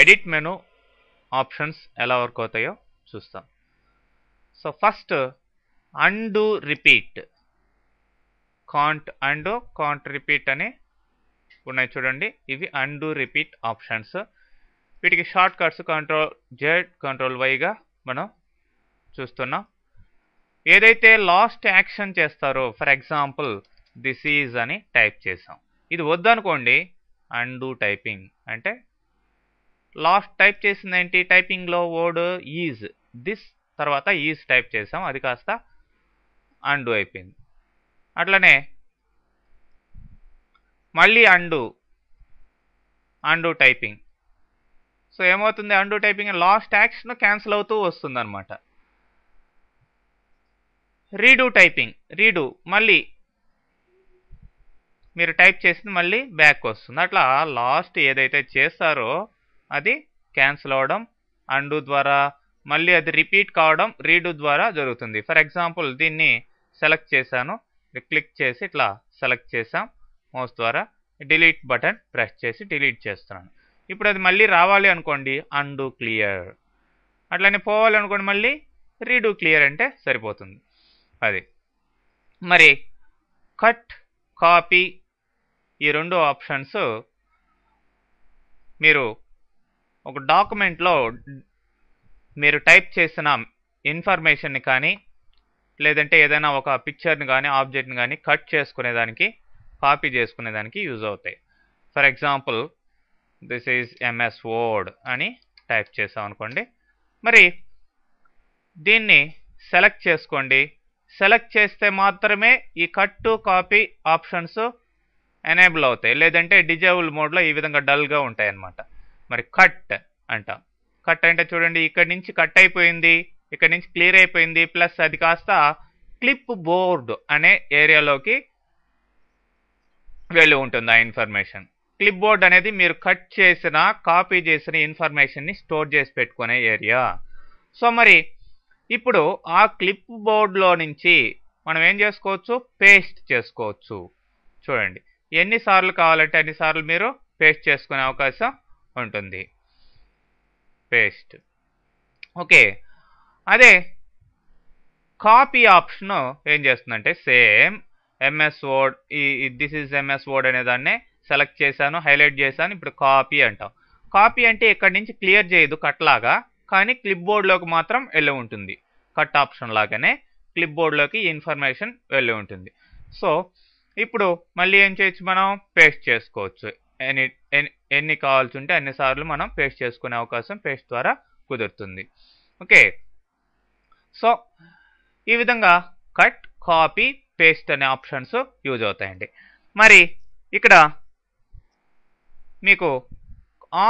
Edit menu options ఎలా work అవుతాయో చూస్తాం. So first and repeat, can't and can't repeat అని ఉన్నాయి చూడండి. ఇవి అండు రిపీట్ ఆప్షన్స్. వీటికి షార్ట్ కట్స్ Ctrl+Z Ctrl+Yగా మనం చూస్తున్నాం. ఏదైతే లాస్ట్ యాక్షన్ చేస్తారో, ఫర్ ఎగ్జాంపుల్ దిస్ ఈజ్ అని టైప్ చేసాం. ఇది వద్దనుకోండి, అండు టైపింగ్ అంటే లాస్ట్ టైప్ చేసింది ఏంటి, టైపింగ్లో వర్డ్ ఈజ్, దిస్ తర్వాత ఈజ్ టైప్ చేసాం, అది కాస్త అండు అయిపోయింది. అట్లనే మళ్ళీ అండు టైపింగ్. సో ఏమవుతుంది, and typing last action cancel అవుతూ వస్తుంది అనమాట. రీడూ టైపింగ్, రీడూ మళ్ళీ మీరు టైప్ చేసింది మళ్ళీ బ్యాక్ వస్తుంది. అట్లా లాస్ట్ ఏదైతే చేస్తారో అది క్యాన్సిల్ అవ్వడం అండు ద్వారా, మళ్ళీ అది రిపీట్ కావడం రీడూ ద్వారా జరుగుతుంది. ఫర్ ఎగ్జాంపుల్ దీన్ని సెలెక్ట్ చేశాను, క్లిక్ చేసి ఇట్లా సెలెక్ట్ చేసాం మౌస్ ద్వారా, డిలీట్ బటన్ ప్రెస్ చేసి డిలీట్ చేస్తున్నాను. ఇప్పుడు అది మళ్ళీ రావాలి అనుకోండి, అండు క్లియర్. అట్లనే పోవాలి అనుకోండి, మళ్ళీ రీడూ క్లియర్ అంటే సరిపోతుంది. అది మరి కట్, కాపీ ఈ రెండు ఆప్షన్స్ మీరు ఒక డాక్యుమెంట్లో మీరు టైప్ చేసిన ఇన్ఫర్మేషన్ని కానీ, లేదంటే ఏదైనా ఒక పిక్చర్ని కానీ ఆబ్జెక్ట్ని కానీ కట్ చేసుకునేదానికి, కాపీ చేసుకునేదానికి యూజ్ అవుతాయి. For example this is MS word అని టైప్ చేసాం అనుకోండి. మరి దీన్ని సెలెక్ట్ చేసుకోండి. సెలెక్ట్ చేస్తే మాత్రమే ఈ cut to copy options enable అవుతాయి, లేదంటే డిజేబుల్ మోడ్లో ఈ విధంగా డల్గా ఉంటాయి అన్నమాట. మరి కట్ అంటాం. కట్ అంటే చూడండి, ఇక్కడి నుంచి కట్ అయిపోయింది, ఇక్కడి నుంచి క్లియర్ అయిపోయింది, ప్లస్ అది కాస్త క్లిప్ బోర్డ్ అనే ఏరియాలోకి వెళ్ళి ఉంటుంది ఆ ఇన్ఫర్మేషన్. క్లిప్ బోర్డ్ అనేది మీరు కట్ చేసిన, కాపీ చేసిన ఇన్ఫర్మేషన్ని స్టోర్ చేసి పెట్టుకునే ఏరియా. సో మరి ఇప్పుడు ఆ క్లిప్ బోర్డ్లో నుంచి మనం ఏం చేసుకోవచ్చు, పేస్ట్ చేసుకోవచ్చు. చూడండి, ఎన్నిసార్లు కావాలంటే అన్నిసార్లు మీరు పేస్ట్ చేసుకునే అవకాశం ఉంటుంది. పేస్ట్. ఓకే, అదే కాపీ ఆప్షన్ ఏం చేస్తుందంటే same MS word, this is MS word అనే దాన్ని సెలెక్ట్ చేశాను, హైలైట్ చేశాను. ఇప్పుడు కాపీ అంటాం. కాపీ అంటే ఇక్కడి నుంచి క్లియర్ చేయదు కట్ లాగా, కానీ క్లిప్ బోర్డ్లోకి మాత్రం వెళ్ళి ఉంటుంది. కట్ ఆప్షన్ లాగానే క్లిప్ బోర్డ్లోకి ఇన్ఫర్మేషన్ వెళ్ళి ఉంటుంది. సో ఇప్పుడు మళ్ళీ ఏం చేయొచ్చు, మనం పేస్ట్ చేసుకోవచ్చు. ఎన్ని కావాల్సి ఉంటే అన్నిసార్లు మనం పేస్ట్ చేసుకునే అవకాశం పేస్ట్ ద్వారా కుదురుతుంది. ఓకే, సో ఈ విధంగా కట్, కాపీ, పేస్ట్ అనే ఆప్షన్స్ యూజ్ అవుతాయండి. మరి ఇక్కడ మీకు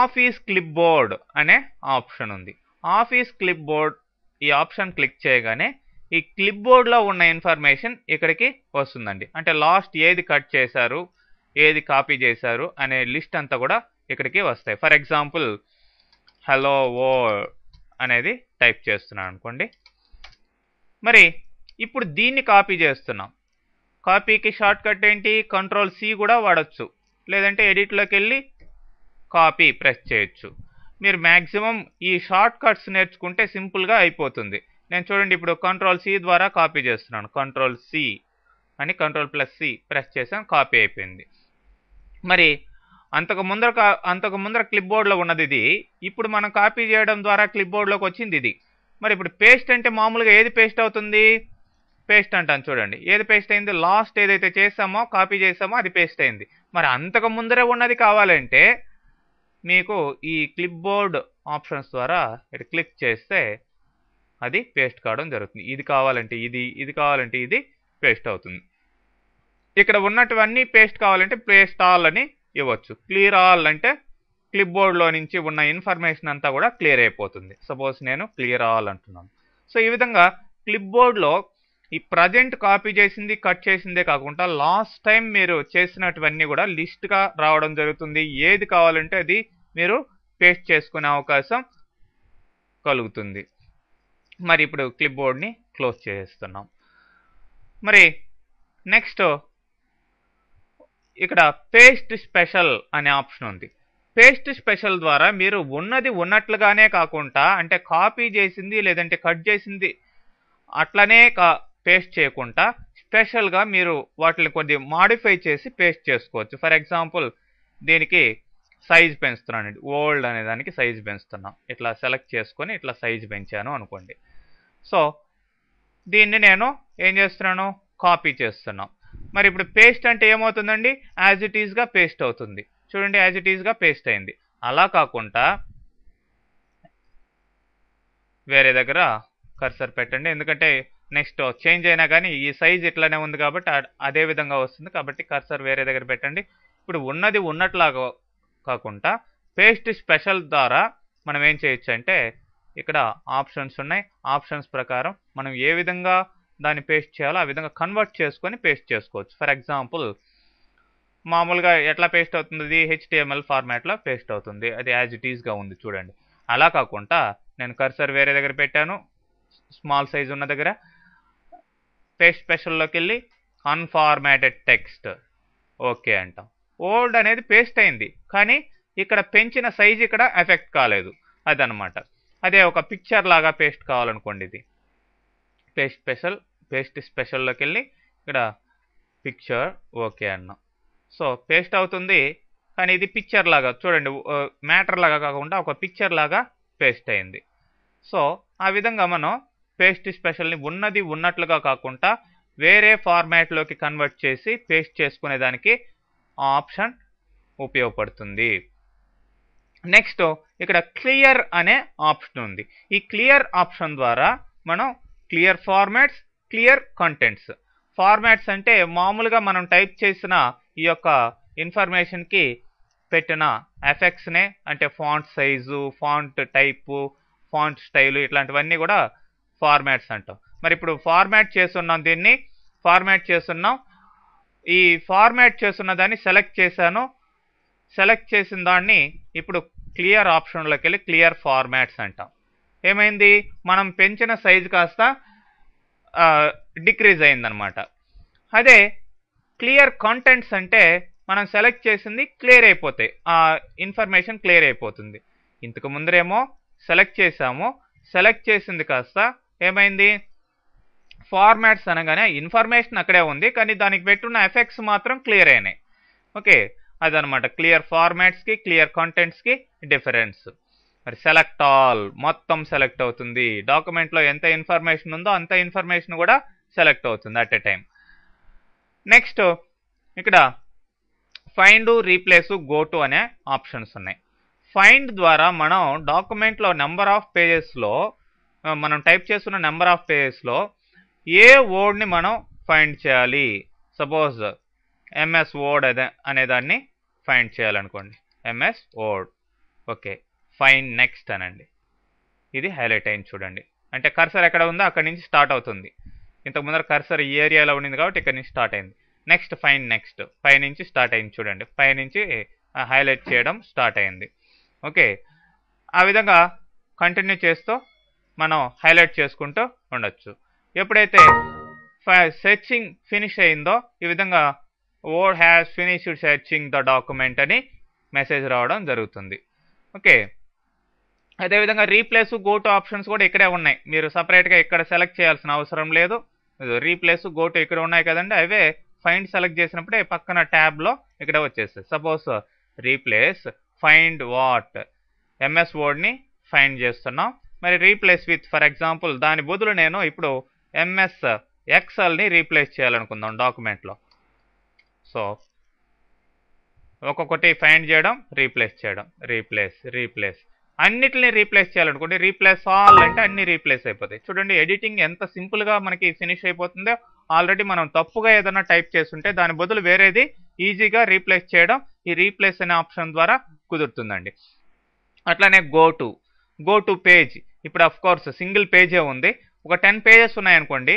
ఆఫీస్ క్లిప్ బోర్డ్ అనే ఆప్షన్ ఉంది. ఆఫీస్ క్లిప్ బోర్డ్ ఈ ఆప్షన్ క్లిక్ చేయగానే ఈ క్లిప్ బోర్డ్లో ఉన్న ఇన్ఫర్మేషన్ ఇక్కడికి వస్తుందండి. అంటే లాస్ట్ ఏది కట్ చేశారు, ఏది కాపీ చేశారు అనే లిస్ట్ అంతా కూడా ఇక్కడికి వస్తాయి. ఫర్ ఎగ్జాంపుల్ హలో వర్డ్ అనేది టైప్ చేస్తున్నాను అనుకోండి. మరి ఇప్పుడు దీన్ని కాపీ చేస్తున్నాం. కాపీకి షార్ట్ కట్ ఏంటి, Ctrl+C కూడా వాడచ్చు, లేదంటే ఎడిట్లోకి వెళ్ళి కాపీ ప్రెస్ చేయొచ్చు. మీరు మ్యాక్సిమం ఈ షార్ట్ కట్స్ నేర్చుకుంటే సింపుల్గా అయిపోతుంది. నేను చూడండి, ఇప్పుడు Ctrl+C ద్వారా కాపీ చేస్తున్నాను. Ctrl+C అని Ctrl+C ప్రెస్ చేసాను, కాపీ అయిపోయింది. మరి అంతకు ముందర క్లిప్ బోర్డ్లో ఉన్నది ఇది, ఇప్పుడు మనం కాపీ చేయడం ద్వారా క్లిప్ బోర్డ్లోకి వచ్చింది ఇది. మరి ఇప్పుడు పేస్ట్ అంటే మామూలుగా ఏది పేస్ట్ అవుతుంది, పేస్ట్ అంటాను చూడండి. ఏది పేస్ట్ అయింది, లాస్ట్ ఏదైతే చేసామో కాపీ చేసామో అది పేస్ట్ అయింది. మరి అంతకు ముందరే ఉన్నది కావాలంటే మీకు ఈ క్లిప్ బోర్డ్ ఆప్షన్స్ ద్వారా ఇటు క్లిక్ చేస్తే అది పేస్ట్ కావడం జరుగుతుంది. ఇది కావాలంటే ఇది, ఇది కావాలంటే ఇది పేస్ట్ అవుతుంది. ఇక్కడ ఉన్నటువన్నీ పేస్ట్ కావాలంటే పేస్ట్ ఆల్ అని ఇవ్వచ్చు. క్లియర్ ఆల్ అంటే క్లిప్ బోర్డ్లో నుంచి ఉన్న ఇన్ఫర్మేషన్ అంతా కూడా క్లియర్ అయిపోతుంది. సపోజ్ నేను క్లియర్ ఆల్ అంటున్నాను. సో ఈ విధంగా క్లిప్ బోర్డ్లో ఈ ప్రజెంట్ కాపీ చేసింది, కట్ చేసిందే కాకుండా లాస్ట్ టైం మీరు చేసినటువన్నీ కూడా లిస్ట్గా రావడం జరుగుతుంది. ఏది కావాలంటే అది మీరు పేస్ట్ చేసుకునే అవకాశం కలుగుతుంది. మరి ఇప్పుడు క్లిప్ బోర్డ్ని క్లోజ్ చేస్తున్నాం. మరి నెక్స్ట్ ఇక్కడ పేస్ట్ స్పెషల్ అనే ఆప్షన్ ఉంది. పేస్ట్ స్పెషల్ ద్వారా మీరు ఉన్నది ఉన్నట్లుగానే కాకుండా అంటే కాపీ చేసింది లేదంటే కట్ చేసింది అట్లనే పేస్ట్ చేయకుండా స్పెషల్గా మీరు వాటిని కొద్దిగా మాడిఫై చేసి పేస్ట్ చేసుకోవచ్చు. ఫర్ ఎగ్జాంపుల్ దీనికి సైజ్ పెంచుతున్నానండి, ఓల్డ్ అనే దానికి సైజ్ పెంచుతున్నాం. ఇట్లా సెలెక్ట్ చేసుకొని ఇట్లా సైజ్ పెంచాను అనుకోండి. సో దీన్ని నేను ఏం చేస్తున్నాను, కాపీ చేస్తున్నాం. మరి ఇప్పుడు పేస్ట్ అంటే ఏమవుతుందండి, యాజ్ ఇట్ ఈస్గా పేస్ట్ అవుతుంది. చూడండి, యాజ్ ఇట్ ఈస్గా పేస్ట్ అయింది. అలా కాకుండా వేరే దగ్గర కర్సర్ పెట్టండి, ఎందుకంటే నెక్స్ట్ చేంజ్ అయినా కానీ ఈ సైజ్ ఇట్లానే ఉంది కాబట్టి అదే విధంగా వస్తుంది. కాబట్టి కర్సర్ వేరే దగ్గర పెట్టండి. ఇప్పుడు ఉన్నది ఉన్నట్లాగా కాకుండా పేస్ట్ స్పెషల్ ద్వారా మనం ఏం చేయొచ్చు అంటే ఇక్కడ ఆప్షన్స్ ఉన్నాయి. ఆప్షన్స్ ప్రకారం మనం ఏ విధంగా దాన్ని పేస్ట్ చేయాలో ఆ విధంగా కన్వర్ట్ చేసుకొని పేస్ట్ చేసుకోవచ్చు. ఫర్ ఎగ్జాంపుల్ మామూలుగా ఎట్లా పేస్ట్ అవుతుంది, HTML ఫార్మాట్లో పేస్ట్ అవుతుంది. అది యాజ్ ఇట్ ఈస్గా ఉంది చూడండి. అలా కాకుండా నేను కర్సర్ వేరే దగ్గర పెట్టాను, స్మాల్ సైజ్ ఉన్న దగ్గర పేస్ట్ స్పెషల్లోకి వెళ్ళి అన్ఫార్మాటెడ్ టెక్స్ట్ ఓకే అంటాం. ఓల్డ్ అనేది పేస్ట్ అయింది కానీ ఇక్కడ పెంచిన సైజ్ ఇక్కడ ఎఫెక్ట్ కాలేదు, అదనమాట. అదే ఒక పిక్చర్ లాగా పేస్ట్ కావాలనుకోండి, ఇది పేస్ట్ స్పెషల్లోకి వెళ్ళి ఇక్కడ పిక్చర్ ఓకే అన్నాం. సో పేస్ట్ అవుతుంది కానీ ఇది పిక్చర్ లాగా చూడండి, మ్యాటర్ లాగా కాకుండా ఒక పిక్చర్ లాగా పేస్ట్ అయింది. సో ఆ విధంగా మనం పేస్ట్ స్పెషల్ని ఉన్నది ఉన్నట్లుగా కాకుండా వేరే ఫార్మాట్లోకి కన్వర్ట్ చేసి పేస్ట్ చేసుకునేదానికి ఆ ఆప్షన్ ఉపయోగపడుతుంది. నెక్స్ట్ ఇక్కడ క్లియర్ అనే ఆప్షన్ ఉంది. ఈ క్లియర్ ఆప్షన్ ద్వారా మనం clear formats, clear contents. Formats అంటే మామూలుగా మనం టైప్ చేసిన ఈ యొక్క ఇన్ఫర్మేషన్కి పెట్టిన ఎఫెక్ట్స్నే, అంటే font size, font type, font style, ఇట్లాంటివన్నీ కూడా ఫార్మాట్స్ అంటాం. మరి ఇప్పుడు ఫార్మాట్ చేస్తున్నాం, దీన్ని ఫార్మాట్ చేస్తున్నాం. ఈ ఫార్మాట్ చేస్తున్న దాన్ని సెలెక్ట్ చేశాను. సెలెక్ట్ చేసిన దాన్ని ఇప్పుడు క్లియర్ ఆప్షన్లోకి వెళ్ళి క్లియర్ ఫార్మాట్స్ అంటాం. ఏమైంది, మనం పెంచిన సైజు కాస్త డిక్రీజ్ అయిందనమాట. అదే క్లియర్ కంటెంట్స్ అంటే మనం సెలెక్ట్ చేసింది క్లియర్ అయిపోతాయి, ఆ ఇన్ఫర్మేషన్ క్లియర్ అయిపోతుంది. ఇంతకు ముందరేమో సెలెక్ట్ చేసాము, సెలెక్ట్ చేసింది కాస్త ఏమైంది, ఫార్మాట్స్ అనగానే ఇన్ఫర్మేషన్ అక్కడే ఉంది కానీ దానికి పెట్టున్న ఎఫెక్ట్స్ మాత్రం క్లియర్ అయినాయి. ఓకే, అదనమాట క్లియర్ ఫార్మాట్స్కి క్లియర్ కంటెంట్స్కి డిఫరెన్స్. మరి సెలెక్ట్ ఆల్ మొత్తం సెలెక్ట్ అవుతుంది, డాక్యుమెంట్లో ఎంత ఇన్ఫర్మేషన్ ఉందో అంత ఇన్ఫర్మేషన్ కూడా సెలెక్ట్ అవుతుంది అట్ ఎ టైం. నెక్స్ట్ ఇక్కడ ఫైండ్, రీప్లేస్, గో టు అనే ఆప్షన్స్ ఉన్నాయి. ఫైండ్ ద్వారా మనం డాక్యుమెంట్లో నెంబర్ ఆఫ్ పేజెస్లో మనం టైప్ చేస్తున్న నెంబర్ ఆఫ్ పేజెస్లో ఏ వర్డ్ని మనం ఫైండ్ చేయాలి. సపోజ్ MS వర్డ్ అనేదాన్ని ఫైండ్ చేయాలనుకోండి, MS word. Okay, find next అనండి. ఇది హైలైట్ అయింది చూడండి, అంటే కర్సర్ ఎక్కడ ఉందో అక్కడి నుంచి స్టార్ట్ అవుతుంది. ఇంతకు ముందర కర్సర్ ఈ ఏరియాలో ఉండింది కాబట్టి ఇక్కడ నుంచి స్టార్ట్ అయింది. నెక్స్ట్ ఫైండ్ నెక్స్ట్, పై నుంచి స్టార్ట్ అయింది చూడండి, పై నుంచి హైలైట్ చేయడం స్టార్ట్ అయింది. ఓకే, ఆ విధంగా కంటిన్యూ చేస్తూ మనం హైలైట్ చేసుకుంటూ ఉండొచ్చు. ఎప్పుడైతే సెర్చింగ్ ఫినిష్ అయిందో ఈ విధంగా word has finished searching the document అని మెసేజ్ రావడం జరుగుతుంది. ఓకే, అదేవిధంగా రీప్లేస్, గో టు ఆప్షన్స్ కూడా ఇక్కడే ఉన్నాయి, మీరు సపరేట్గా ఇక్కడ సెలెక్ట్ చేయాల్సిన అవసరం లేదు. రీప్లేస్, గో టు ఇక్కడ ఉన్నాయి కదండి, అవే ఫైండ్ సెలెక్ట్ చేసినప్పుడే పక్కన ట్యాబ్లో ఇక్కడ వచ్చేస్తాయి. Suppose replace find what, MS వర్డ్ని ఫైండ్ చేస్తున్నాం. మరి రీప్లేస్ విత్, ఫర్ ఎగ్జాంపుల్ దాని బదులు నేను ఇప్పుడు MS Excelని రీప్లేస్ చేయాలనుకుందాం డాక్యుమెంట్లో. సో ఒక్కొక్కటి ఫైండ్ చేయడం, రీప్లేస్ చేయడం, రీప్లేస్ అన్నిటిని రీప్లేస్ చేయాలనుకోండి, రీప్లేస్ ఆల్ అంటే అన్ని రీప్లేస్ అయిపోతాయి. చూడండి ఎడిటింగ్ ఎంత సింపుల్గా మనకి ఫినిష్ అయిపోతుందో. ఆల్రెడీ మనం తప్పుగా ఏదైనా టైప్ చేస్తుంటే దాని బదులు వేరేది ఈజీగా రీప్లేస్ చేయడం ఈ రీప్లేస్ అనే ఆప్షన్ ద్వారా కుదురుతుందండి. అట్లానే గో టు పేజ్. ఇప్పుడు అఫ్ కోర్స్ సింగిల్ పేజే ఉంది, ఒక 10 పేజెస్ ఉన్నాయనుకోండి,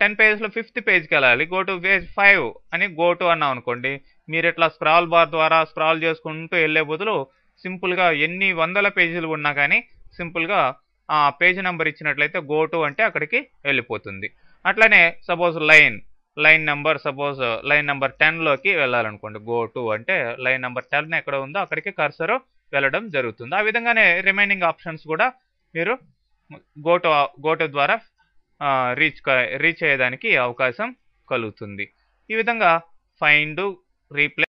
10 పేజెస్లో 5th పేజ్కి వెళ్ళాలి, గో టు పేజ్ 5 అని గో టు అన్నాం అనుకోండి, మీరు ఇట్లా స్క్రాల్ బార్ ద్వారా స్క్రాల్ చేసుకుంటూ వెళ్ళే బదులు సింపుల్గా ఎన్ని వందల పేజీలు ఉన్నా కానీ సింపుల్గా ఆ పేజ్ నెంబర్ ఇచ్చినట్లయితే గో టు అంటే అక్కడికి వెళ్ళిపోతుంది. అట్లనే suppose line, line number suppose line number 10లోకి వెళ్ళాలనుకోండి, గో టు అంటే లైన్ నెంబర్ 10 ఎక్కడ ఉందో అక్కడికి కర్సర్ వెళ్ళడం జరుగుతుంది. ఆ విధంగానే రిమైనింగ్ ఆప్షన్స్ కూడా మీరు గోటు ద్వారా రీచ్ అయ్యేదానికి అవకాశం కలుగుతుంది. ఈ విధంగా ఫైండ్, రీప్లేస్